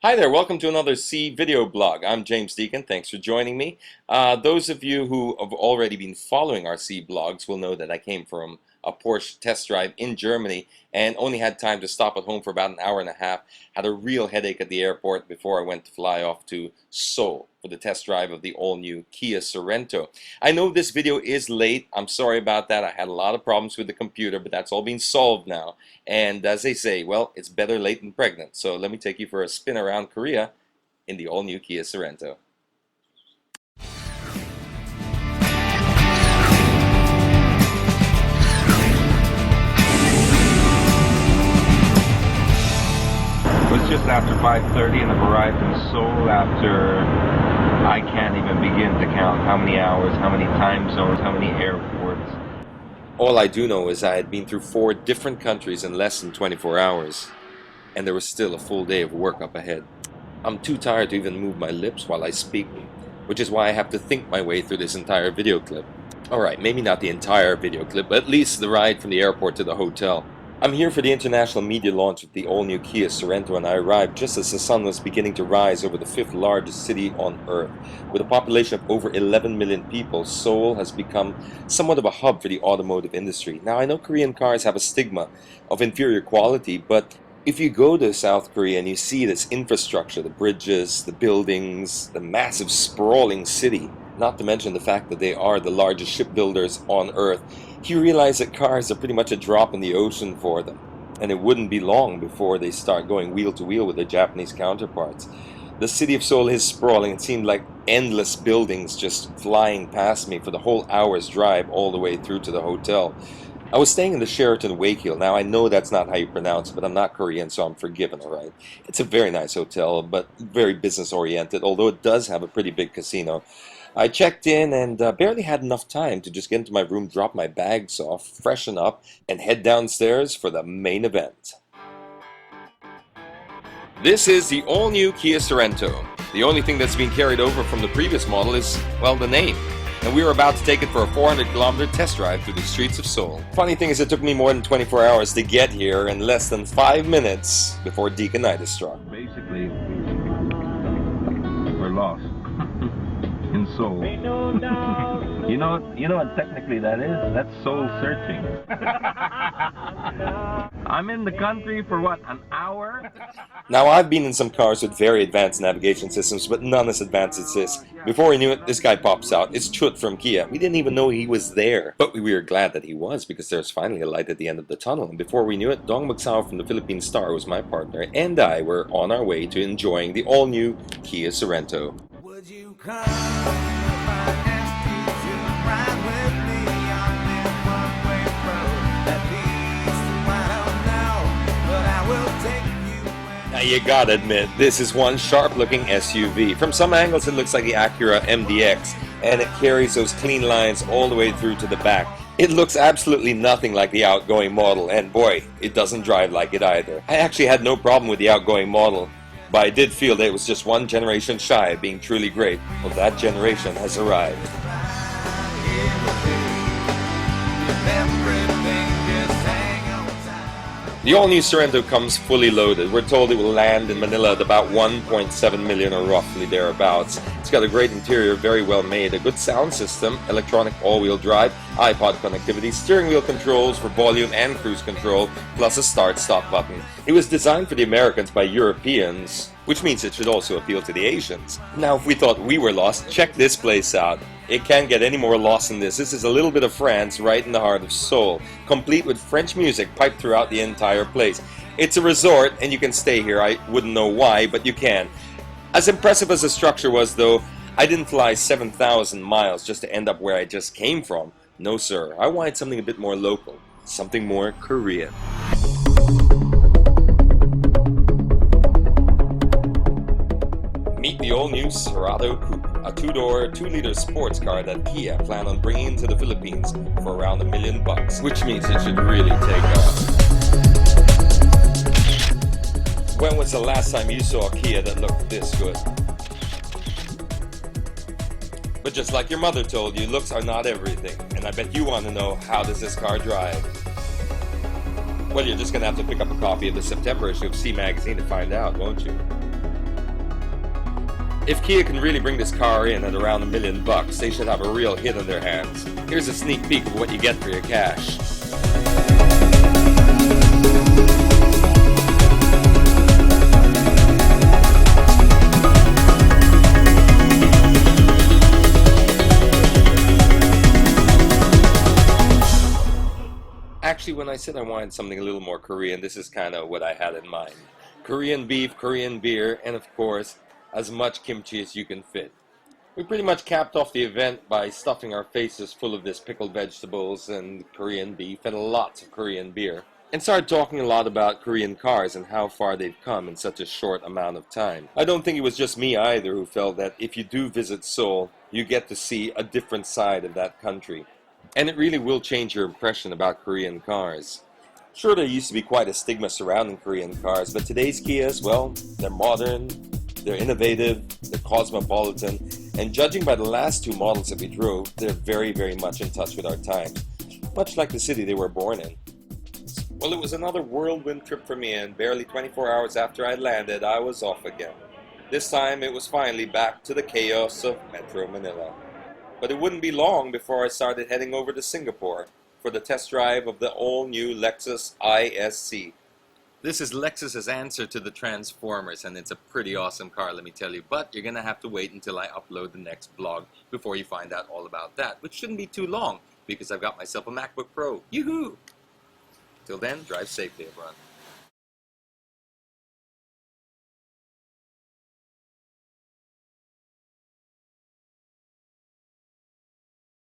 Hi there, welcome to another C video blog. I'm James Deakin, thanks for joining me. Those of you who have already been following our C blogs will know that I came from a Porsche test drive in Germany and only had time to stop at home for about an hour and a half. Had a real headache at the airport before I went to fly off to Seoul for the test drive of the all-new Kia Sorento. I know this video is late. I'm sorry about that. I had a lot of problems with the computer, but that's all been solved now. And as they say, well, it's better late than pregnant. So let me take you for a spin around Korea in the all-new Kia Sorento. It's just after 5:30 and I've arrived in Seoul after I can't even begin to count how many hours, how many time zones, how many airports. All I do know is I had been through 4 different countries in less than 24 hours, and there was still a full day of work up ahead. I'm too tired to even move my lips while I speak, which is why I have to think my way through this entire video clip. Alright, maybe not the entire video clip, but at least the ride from the airport to the hotel. I'm here for the international media launch of the all-new Kia Sorento, and I arrived just as the sun was beginning to rise over the 5th largest city on Earth. With a population of over 11 million people, Seoul has become somewhat of a hub for the automotive industry. Now, I know Korean cars have a stigma of inferior quality, but if you go to South Korea and you see this infrastructure, the bridges, the buildings, the massive sprawling city, not to mention the fact that they are the largest shipbuilders on Earth, you realize that cars are pretty much a drop in the ocean for them. And it wouldn't be long before they start going wheel to wheel with their Japanese counterparts. The city of Seoul is sprawling. It seemed like endless buildings just flying past me for the whole hour's drive all the way through to the hotel. I was staying in the Sheraton Wake. Now, I know that's not how you pronounce it, but I'm not Korean, so I'm forgiven, alright? It's a very nice hotel, but very business-oriented, although it does have a pretty big casino. I checked in and barely had enough time to just get into my room, drop my bags off, freshen up, and head downstairs for the main event. This is the all-new Kia Sorento. The only thing that's been carried over from the previous model is, well, the name. And we were about to take it for a 400-kilometer test drive through the streets of Seoul. Funny thing is, it took me more than 24 hours to get here and less than 5 minutes before Deaconitis struck. Basically, we're lost in Seoul. You know what technically that is? That's soul searching. I'm in the country for what, an hour? Now, I've been in some cars with very advanced navigation systems, but none as advanced as this. Before we knew it, this guy pops out. It's Chut from Kia. We didn't even know he was there. But we were glad that he was, because there's finally a light at the end of the tunnel. And before we knew it, Dong Magsao from the Philippine Star was my partner, and I were on our way to enjoying the all-new Kia Sorento. Would you come if I asked you to ride with me on this one-way road? At least I don't know, but I will take you. Now, you gotta admit, this is one sharp-looking SUV. From some angles, it looks like the Acura MDX, and it carries those clean lines all the way through to the back. It looks absolutely nothing like the outgoing model, and boy, it doesn't drive like it either. I actually had no problem with the outgoing model, but I did feel that it was just one generation shy of being truly great. Well, that generation has arrived. The all-new Sorento comes fully loaded. We're told it will land in Manila at about 1.7 million or roughly thereabouts. It's got a great interior, very well made, a good sound system, electronic all-wheel drive, iPod connectivity, steering wheel controls for volume and cruise control, plus a start-stop button. It was designed for the Americans by Europeans, which means it should also appeal to the Asians. Now, if we thought we were lost, check this place out. It can't get any more lost than this. This is a little bit of France right in the heart of Seoul, complete with French music piped throughout the entire place. It's a resort, and you can stay here. I wouldn't know why, but you can. As impressive as the structure was, though, I didn't fly 7,000 miles just to end up where I just came from. No, sir. I wanted something a bit more local, something more Korean. Meet the all-new Cerato Coupe, a 2-door, 2-liter sports car that Kia plan on bringing to the Philippines for around $1 million, which means it should really take off. When was the last time you saw a Kia that looked this good? But just like your mother told you, looks are not everything, and I bet you want to know, how does this car drive? Well, you're just going to have to pick up a copy of the September issue of C Magazine to find out, won't you? If Kia can really bring this car in at around $1 million, they should have a real hit on their hands. Here's a sneak peek of what you get for your cash. Actually, when I said I wanted something a little more Korean, this is kind of what I had in mind. Korean beef, Korean beer, and of course, as much kimchi as you can fit. We pretty much capped off the event by stuffing our faces full of this pickled vegetables and Korean beef and lots of Korean beer. And started talking a lot about Korean cars and how far they've come in such a short amount of time. I don't think it was just me either who felt that if you do visit Seoul, you get to see a different side of that country. And it really will change your impression about Korean cars. Sure, there used to be quite a stigma surrounding Korean cars, but today's Kias, well, they're modern, they're innovative, they're cosmopolitan, and judging by the last two models that we drove, they're very, very much in touch with our times, much like the city they were born in. Well, it was another whirlwind trip for me, and barely 24 hours after I landed, I was off again. This time, it was finally back to the chaos of Metro Manila. But it wouldn't be long before I started heading over to Singapore for the test drive of the all-new Lexus ISC. This is Lexus's answer to the Transformers, and it's a pretty awesome car, let me tell you. But you're going to have to wait until I upload the next vlog before you find out all about that, which shouldn't be too long because I've got myself a MacBook Pro. Yoo-hoo! Till then, drive safely, everyone.